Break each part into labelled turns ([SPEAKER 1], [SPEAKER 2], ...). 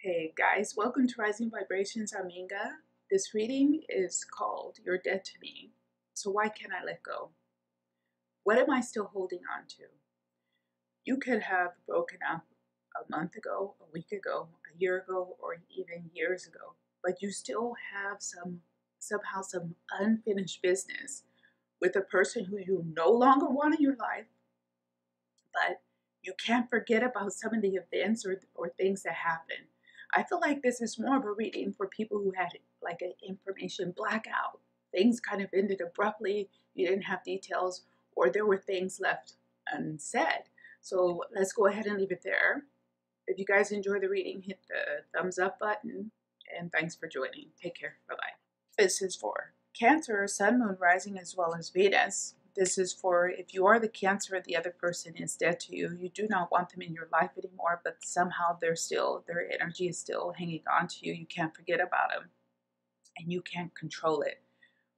[SPEAKER 1] Hey guys, welcome to Rising Vibrations. I'm Inga. This reading is called You're Dead to Me. So why can't I let go? What am I still holding on to? You could have broken up a month ago, a week ago, a year ago, or even years ago, but you still have somehow some unfinished business with a person who you no longer want in your life, but you can't forget about some of the events or things that happen. I feel like this is more of a reading for people who had like an information blackout. Things kind of ended abruptly, you didn't have details, or there were things left unsaid. So let's go ahead and leave it there. If you guys enjoy the reading, hit the thumbs up button, and thanks for joining. Take care. Bye-bye. This is for Cancer, Sun, Moon, Rising, as well as Venus. This is for if you are the Cancer, the other person is dead to you. You do not want them in your life anymore, but somehow their energy is still hanging on to you. You can't forget about them, and you can't control it.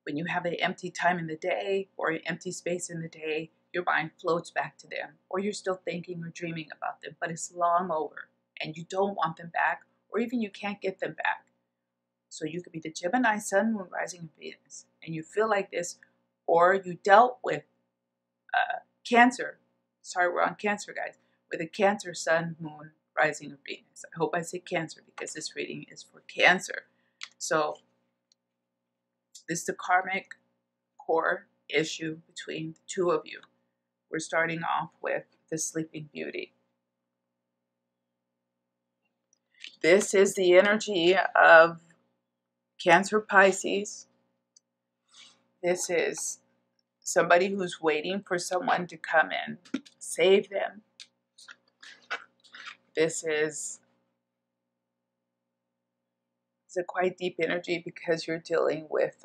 [SPEAKER 1] When you have an empty time in the day or an empty space in the day, your mind floats back to them, or you're still thinking or dreaming about them, but it's long over, and you don't want them back, or even you can't get them back. So you could be the Gemini, Sun, Moon, Rising, and Venus, and you feel like this, or you dealt with Cancer. Sorry, we're on Cancer, guys. With a Cancer, Sun, Moon, Rising, and Venus. I hope I say Cancer because this reading is for Cancer. So this is the karmic core issue between the two of you. We're starting off with the Sleeping Beauty. This is the energy of Cancer, Pisces. This is somebody who's waiting for someone to come in, save them. This is a quite deep energy because you're dealing with,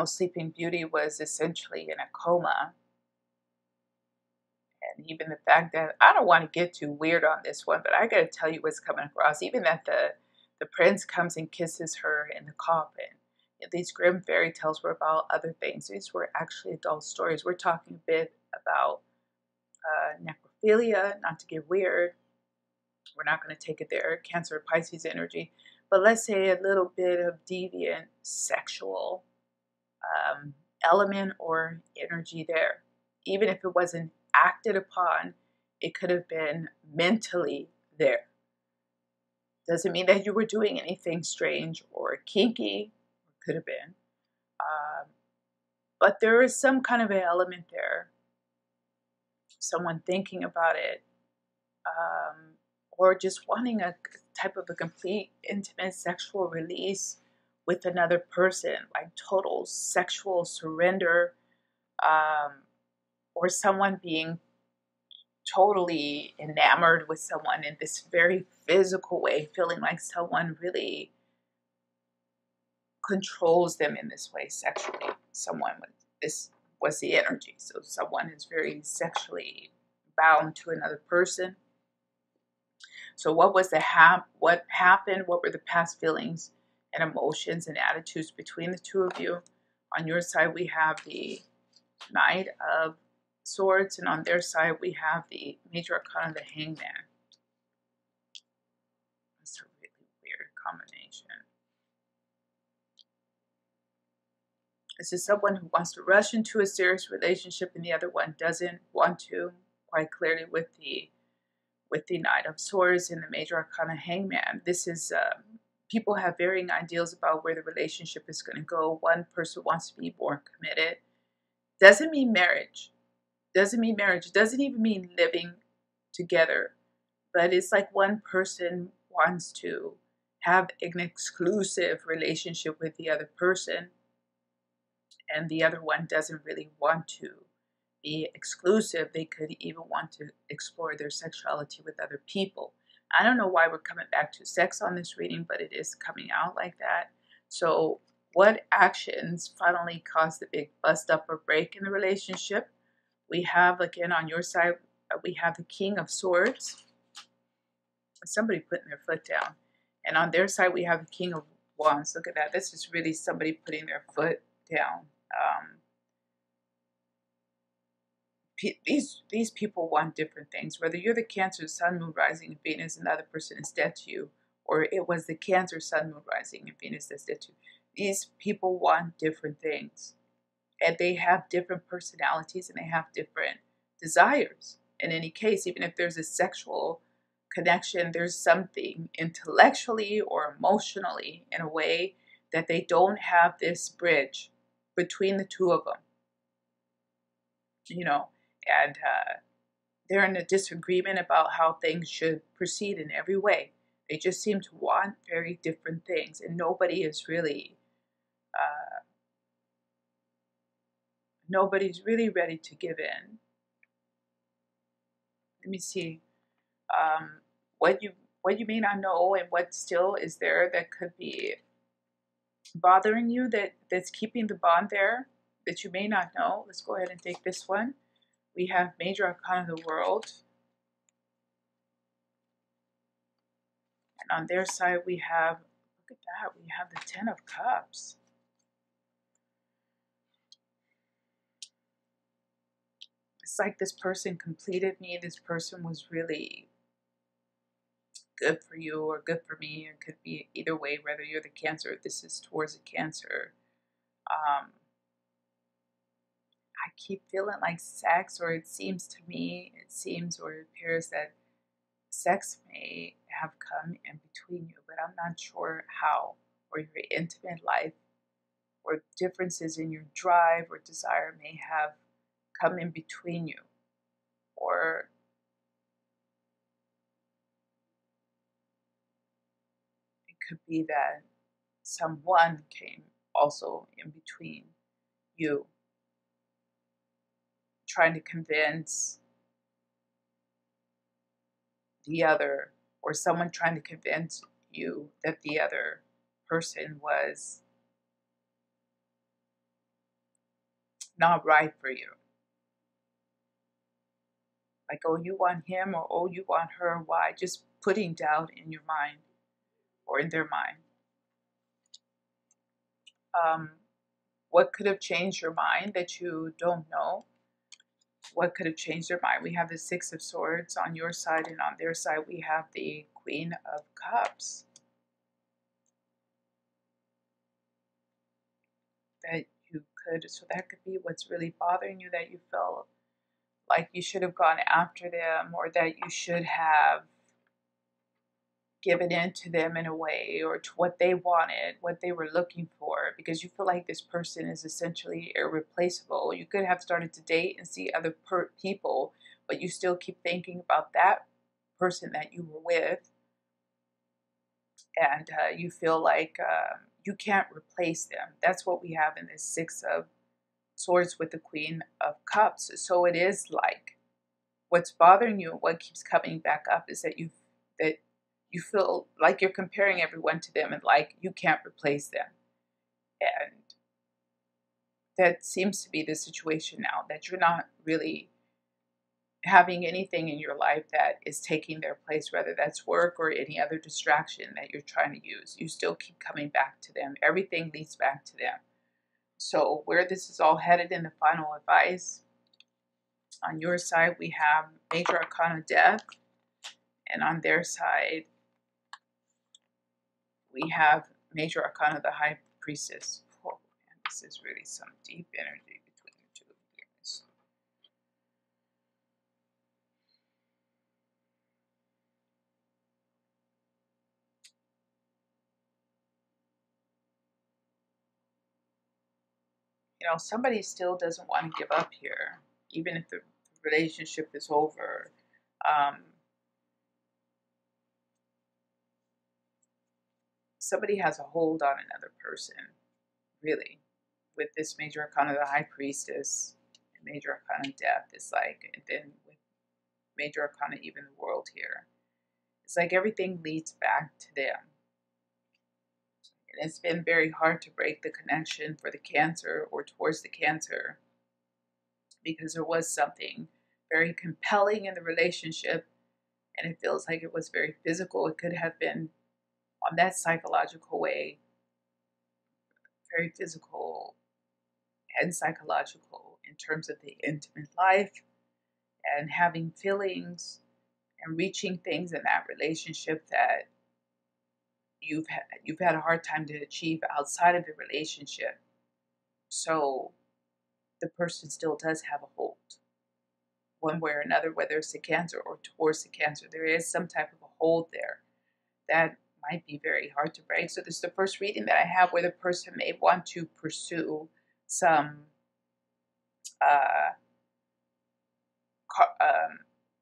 [SPEAKER 1] Sleeping Beauty was essentially in a coma. And even the fact that, I don't want to get too weird on this one, but I got to tell you what's coming across. Even that the prince comes and kisses her in the coffin. These grim fairy tales were about other things. These were actually adult stories. We're talking a bit about necrophilia, not to get weird. We're not going to take it there, Cancer, Pisces energy. But let's say a little bit of deviant sexual element or energy there. Even if it wasn't acted upon, it could have been mentally there. Doesn't mean that you were doing anything strange or kinky. Could have been. But there is some kind of an element there. Someone thinking about it, or just wanting a type of a complete intimate sexual release with another person, like total sexual surrender, or someone being totally enamored with someone in this very physical way, feeling like someone really controls them in this way sexually. This was the energy. So someone is very sexually bound to another person. So what happened? What were the past feelings and emotions and attitudes between the two of you? On your side, we have the Knight of Swords, and on their side, we have the Major Arcana, the Hangman. That's a really weird combination. This is someone who wants to rush into a serious relationship, and the other one doesn't want to, quite clearly with the Knight of Swords and the Major Arcana Hangman. This is people have varying ideals about where the relationship is going to go. One person wants to be more committed. Doesn't mean marriage. Doesn't mean marriage. Doesn't even mean living together. But it's like one person wants to have an exclusive relationship with the other person, and the other one doesn't really want to be exclusive. They could even want to explore their sexuality with other people. I don't know why we're coming back to sex on this reading, but it is coming out like that. So what actions finally caused the big bust up or break in the relationship? We have, again, on your side, we have the King of Swords. Somebody putting their foot down. And on their side, we have the King of Wands. Look at that. This is really somebody putting their foot down. these people want different things. Whether you're the Cancer, Sun, Moon, Rising, and Venus, and the other person is dead to you, or it was the Cancer, Sun, Moon, Rising, and Venus that's dead to you. These people want different things, and they have different personalities, and they have different desires. In any case, even if there's a sexual connection, there's something intellectually or emotionally in a way that they don't have this bridge between the two of them, and they're in a disagreement about how things should proceed in every way. They just seem to want very different things, and nobody's really ready to give in. Let me see. What you may not know, and what still is there that could be bothering you, that's keeping the bond there, that you may not know. Let's go ahead and take this one. We have Major Arcana of the World. And on their side, we have, look at that, we have the Ten of Cups. It's like this person completed me. This person was really good for you or good for me. It could be either way, whether you're the Cancer or this is towards a Cancer. I keep feeling like sex, or it seems or it appears that sex may have come in between you, but I'm not sure how, or your intimate life, or differences in your drive or desire may have come in between you, or it could be that someone came also in between you, trying to convince the other, or someone trying to convince you that the other person was not right for you. Like, oh, you want him, or oh, you want her. Why? Just putting doubt in your mind or in their mind. What could have changed your mind that you don't know? What could have changed their mind? We have the Six of Swords on your side, and on their side we have the Queen of Cups. That you could, so that could be what's really bothering you, that you felt like you should have gone after them, or that you should have given in to them in a way, or to what they wanted, what they were looking for, because you feel like this person is essentially irreplaceable. You could have started to date and see other people, but you still keep thinking about that person that you were with, and you feel like you can't replace them. That's what we have in this Six of Swords with the Queen of Cups. So it is like, what's bothering you, what keeps coming back up, is that you feel like you're comparing everyone to them, and like you can't replace them. And that seems to be the situation now, that you're not really having anything in your life that is taking their place, whether that's work or any other distraction that you're trying to use. You still keep coming back to them. Everything leads back to them. So where this is all headed in the final advice, on your side we have Major Arcana Death, and on their side we have Major Arcana the High Priestess. Oh, man, this is really some deep energy between the two of you guys. Somebody still doesn't want to give up here, even if the relationship is over. Somebody has a hold on another person, really, with this Major Arcana the High Priestess and Major Arcana Death. It's like, and then with Major Arcana even the World here, it's like everything leads back to them. And it's been very hard to break the connection for the Cancer, or towards the Cancer, because there was something very compelling in the relationship, and it feels like it was very physical. It could have been on that psychological way, very physical and psychological in terms of the intimate life. and having feelings and reaching things in that relationship that you've had a hard time to achieve outside of the relationship. So the person still does have a hold one way or another, whether it's the Cancer or towards the Cancer. There is some type of a hold there that might be very hard to break. So this is the first reading that I have where the person may want to pursue some uh,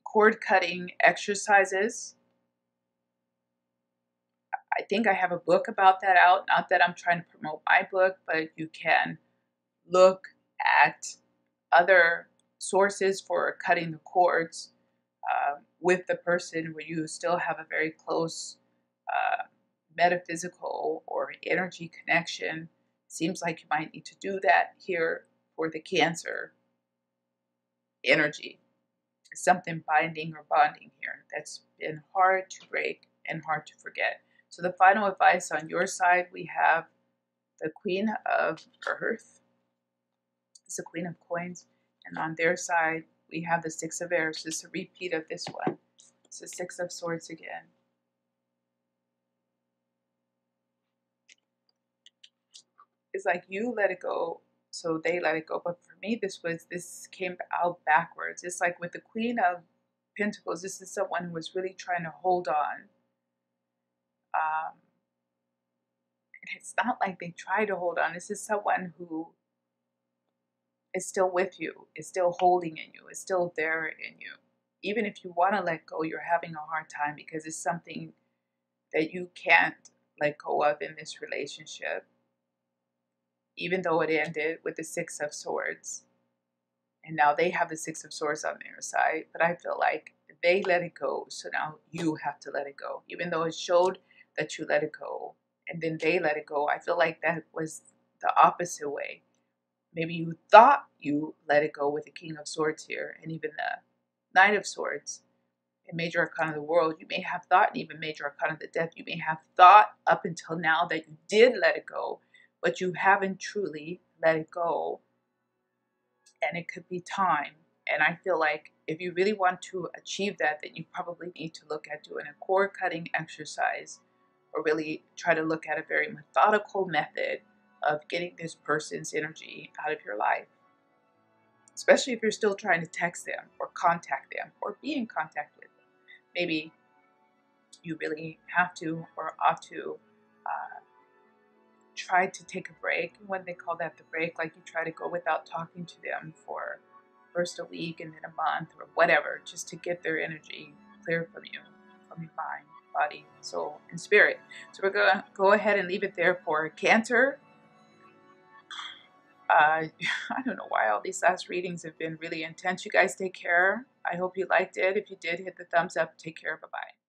[SPEAKER 1] cord cutting exercises. I think I have a book about that out. Not that I'm trying to promote my book, but you can look at other sources for cutting the cords with the person where you still have a very close metaphysical or energy connection. Seems like you might need to do that here for the Cancer energy. Something binding or bonding here that's been hard to break and hard to forget. So the final advice on your side, we have the Queen of Earth. It's the Queen of Coins. And on their side, we have the Six of Airs. This is a repeat of this one. It's the Six of Swords again. It's like you let it go, so they let it go. But for me, this came out backwards. It's like with the Queen of Pentacles, this is someone who was really trying to hold on. And it's not like they try to hold on. This is someone who is still with you, is still holding in you, is still there in you. Even if you want to let go, you're having a hard time because it's something that you can't let go of in this relationship. Even though it ended with the Six of Swords. And now they have the Six of Swords on their side. But I feel like they let it go. So now you have to let it go. Even though it showed that you let it go. And then they let it go. I feel like that was the opposite way. Maybe you thought you let it go with the King of Swords here. And even the Knight of Swords. In Major Arcana of the World. You may have thought, and even Major Arcana of the Death. You may have thought up until now that you did let it go. But you haven't truly let it go. And it could be time. And I feel like if you really want to achieve that, then you probably need to look at doing a cord cutting exercise or really try to look at a very methodical method of getting this person's energy out of your life. Especially if you're still trying to text them or contact them or be in contact with them. Maybe you really have to or ought to try to take a break. When they call that the break, like you try to go without talking to them for first a week and then a month or whatever, just to get their energy clear from you, from your mind, body, soul, and spirit. So we're going to go ahead and leave it there for Cancer. I don't know why all these last readings have been really intense. You guys take care. I hope you liked it. If you did, hit the thumbs up. Take care. Bye-bye.